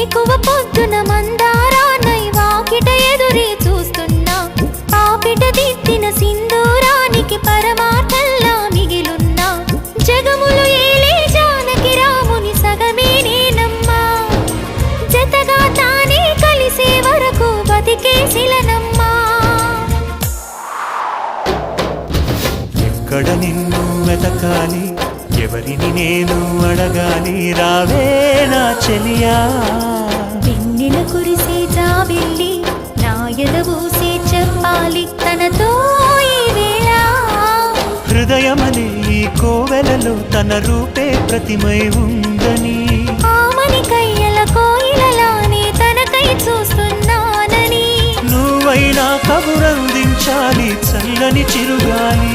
వేకువ పొద్దున మందారానై వాకిట ఎదురే చూస్తున్నా పాపిట దిద్దిన సింధూరానికి పరమార్థంలా మిగిలున్నా జగములు ఏలే జానకి రాముని సగమే నేనమ్మా జతగా తానే కలిసే వరకు బతికే శిలనమ్మా ఎక్కడ నిన్ను వెతకాలి ఎవరిని నేను అడగాలి రావే నా చెలియా వెన్నెల కురిసే జాబిల్లి నా ఎదబూసే చెప్పాలి తనతో ఈ వేళ హృదయమనే ఈ కోవెలలో తన రూపే ప్రతిమై ఉందని ఆమని కయ్యల కోయిలలానే తనకై చూస్తున్నానని నువ్వైనా కబురందించాలి చల్లని చిరుగాలి